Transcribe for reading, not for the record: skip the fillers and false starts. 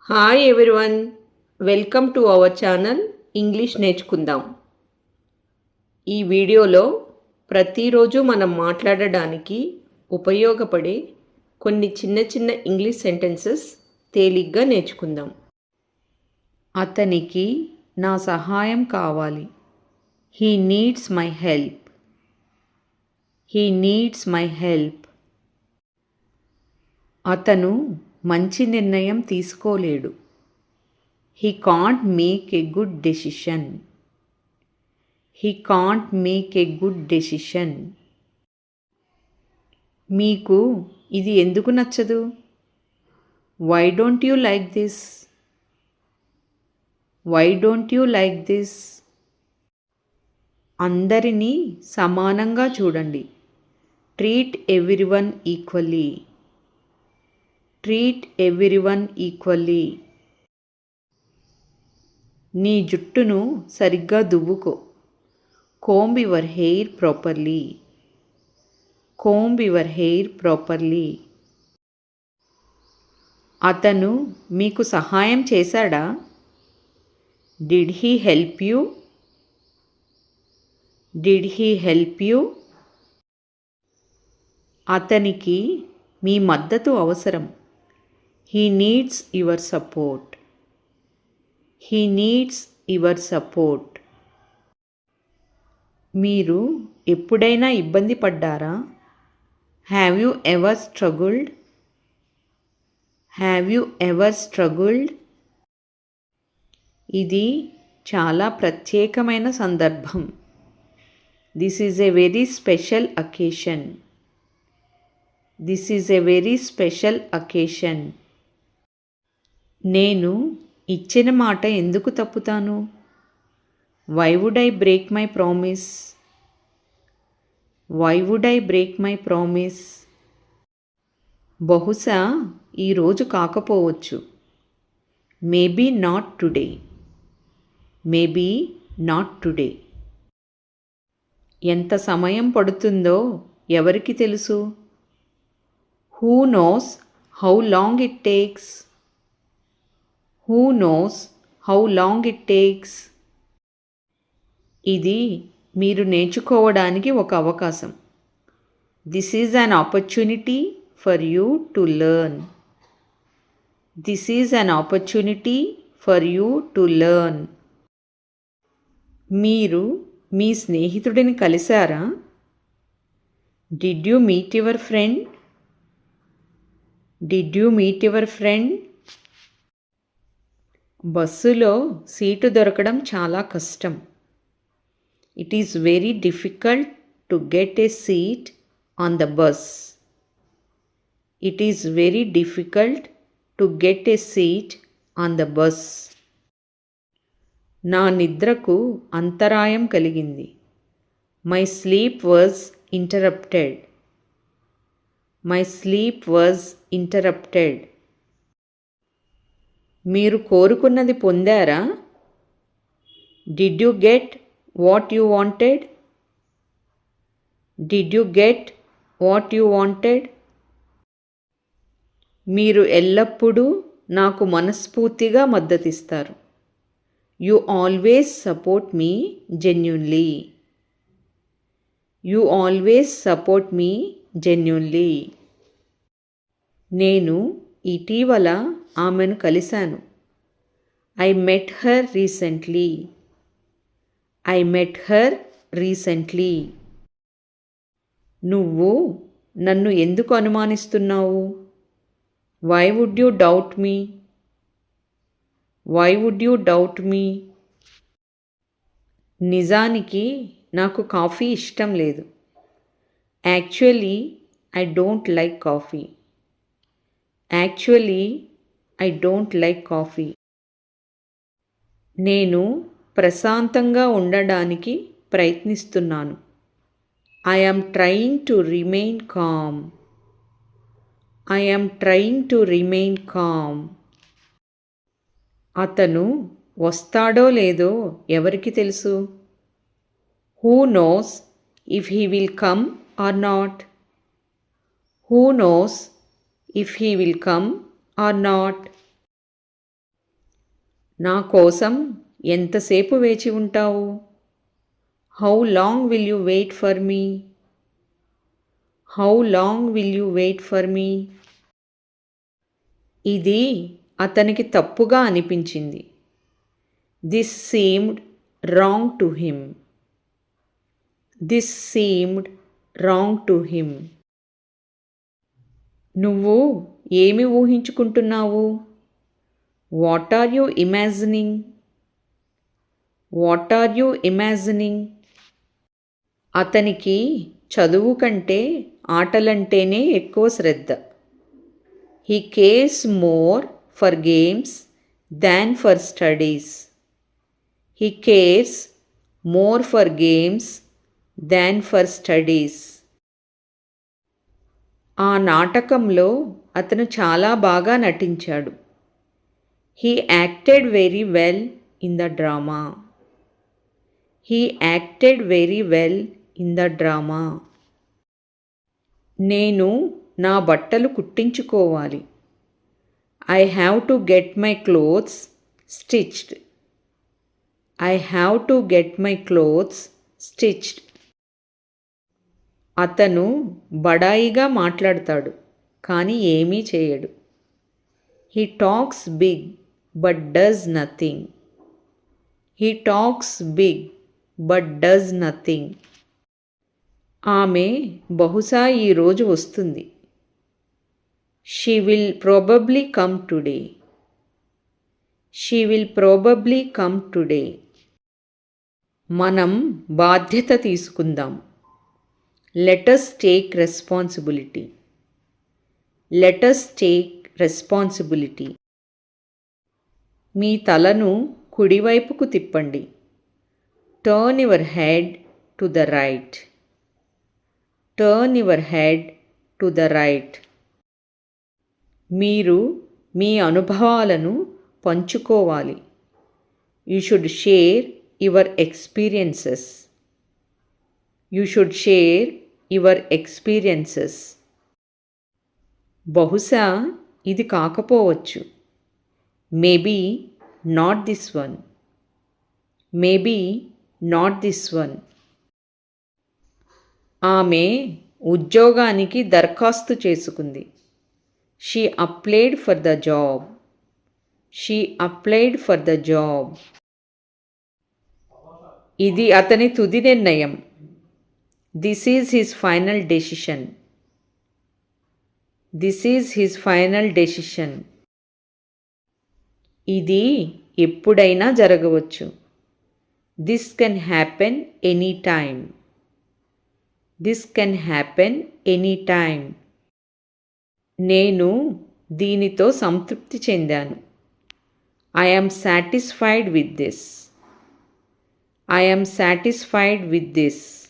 Hi everyone, welcome to our channel English నేర్చుకుందాం. ఈ వీడియోలో ప్రతిరోజు మనం మాట్లాడడానికి ఉపయోగపడే కొన్ని చిన్న చిన్న ఇంగ్లీష్ సెంటెన్సెస్ తేలిగ్గా నేర్చుకుందాం. అతనికి నా సహాయం కావాలి. He needs my help. He needs my help. అతను మంచి నిర్ణయం తీసుకోలేడు. He can't make a good decision. He can't make a good decision. మీకు ఇది ఎందుకు నచ్చదు? Why don't you like this? Why don't you like this? అందరినీ సమానంగా చూడండి. Treat everyone equally. Treat everyone equally. నీ జుట్టును సరిగ్గా దువ్వుకో. Comb your hair properly. Comb your hair properly. అతను మీకు సహాయం చేశాడా? Did he help you? Did he help you? అతనికి మీ మద్దతు అవసరం. He needs your support. He needs your support. మీరు ఎప్పుడైనా ఇబ్బంది పడ్డారా? Have you ever struggled? Have you ever struggled? ఇది చాలా ప్రత్యేకమైన సందర్భం. This is a very special occasion. This is a very special occasion. నేను ఇచ్చిన మాట ఎందుకు తప్పుతాను? Why would I break my promise? Why would I break my promise? బహుశా ఈరోజు కాకపోవచ్చు. Maybe not today. Maybe not today. ఎంత సమయం పడుతుందో ఎవరికి తెలుసు? Who knows how long it takes? Who knows how long it takes? ఇది మీరు నేర్చుకోవడానికి ఒక అవకాశం. This is an opportunity for you to learn. This is an opportunity for you to learn. మీరు మీ స్నేహితుడిని కలిశారా? Did you meet your friend? Did you meet your friend? బస్సులో సీటు దొరకడం చాలా కష్టం. It is very difficult to get a seat on the bus. It is very difficult to get a seat on the bus. నా నిద్రకు అంతరాయం కలిగింది. My sleep was interrupted. My sleep was interrupted. మీరు కోరుకున్నది పొందారా? Did you get what you wanted? Did you get what you wanted? మీరు ఎల్లప్పుడూ నాకు మనస్ఫూర్తిగా మద్దతిస్తారు. You always support me genuinely. You always support me genuinely. నేను ఇటీవల ఆమెను కలిశాను. I met her recently. I met her recently. నువ్వు నన్ను ఎందుకు అనుమానిస్తున్నావు? Why would you doubt me? Why would you doubt me? నిజానికి నాకు కాఫీ ఇష్టం లేదు. Actually I don't like coffee. Actually I don't like coffee. నేను ప్రశాంతంగా ఉండడానికి ప్రయత్నిస్తున్నాను. I am trying to remain calm. I am trying to remain calm. అతను వస్తాడో లేదో ఎవరికి తెలుసు? Who knows if he will come or not? Who knows if he will come or not? నా కోసం ఎంతసేపు వేచి ఉంటావు? How long will you wait for me? How long will you wait for me? ఇది అతనికి తప్పుగా అనిపించింది. This seemed wrong to him. This seemed wrong to him. నువ్వు ఏమి ఊహించుకుంటున్నావు? What are you imagining? What are you imagining? అతనికి చదువు కంటే ఆటలంటేనే ఎక్కువ శ్రద్ధ. He cares more for games than for studies. He cares more for games than for studies. ఆ నాటకంలో అతను చాలా బాగా నటించాడు. He acted very well in the drama. He acted very well in the drama. నేను నా బట్టలు కుట్టించుకోవాలి. I have to get my clothes stitched. I have to get my clothes stitched. అతను బడాయిగా మాట్లాడతాడు కానీ ఏమీ చేయడు. He talks big but does nothing. He talks big but does nothing. ఆమె బహుశా ఈరోజు వస్తుంది. She will probably come today. She will probably come today. మనం బాధ్యత తీసుకుందాం. Let us take responsibility. Let us take responsibility. మీ తలను కుడివైపుకు తిప్పండి. Turn your head to the right. Turn your head to the right. మీరు మీ అనుభవాలను పంచుకోవాలి. You should share your experiences. You should share your experiences. బహుశా ఇది కాకపోవచ్చు. Maybe not this one. Maybe not this one. ఆమె ఉద్యోగానికి దరఖాస్తు చేసుకుంది. She applied for the job. She applied for the job. ఇది అతని తుది నిర్ణయం. This is his final decision. This is his final decision. ఇది ఎప్పుడైనా జరగవచ్చు. This can happen any time. This can happen any time. నేను దీనితో సంతృప్తి చెందాను. I am satisfied with this. I am satisfied with this.